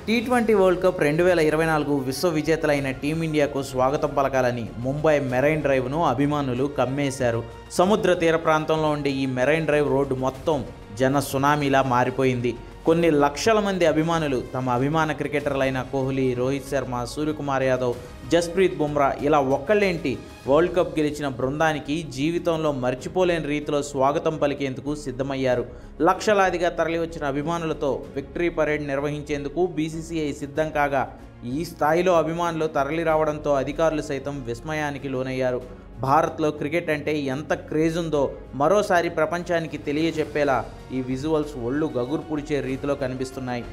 T20 world cup 2024 విశ్వ విజేతలైన టీమిండియాకు స్వాగతం పలకాలని ముంబై మెరైన్ డ్రైవ్ను అభిమానులు కమ్మేశారు. సముద్ర తీర ప్రాంతంలో ఉండే ఈ మెరైన్ డ్రైవ్ రోడ్డు మొత్తం జన సునామీలా మారిపోయింది. కొన్ని లక్షల మంది అభిమానులు తమ అభిమాన క్రికెటర్లైన కోహ్లీ, రోహిత్ శర్మ, సూర్యకుమార్ యాదవ్, జస్ప్రీత్ బుమ్రా ఇలా ఒక్కళ్ళేంటి వరల్డ్ కప్ గెలిచిన బృందానికి జీవితంలో మర్చిపోలేని రీతిలో స్వాగతం పలికేందుకు సిద్ధమయ్యారు. లక్షలాదిగా తరలివచ్చిన అభిమానులతో విక్టరీ పరేడ్ నిర్వహించేందుకు బీసీసీఐ సిద్ధం కాగా ఈ స్థాయిలో అభిమానులు తరలి రావడంతో అధికారులు సైతం విస్మయానికి లోనయ్యారు. భారత్లో క్రికెట్ అంటే ఎంత క్రేజ్ ఉందో మరోసారి ప్రపంచానికి తెలియచెప్పేలా ఈ విజువల్స్ ఒళ్ళు గగురు పుడిచే రీతిలో కనిపిస్తున్నాయి.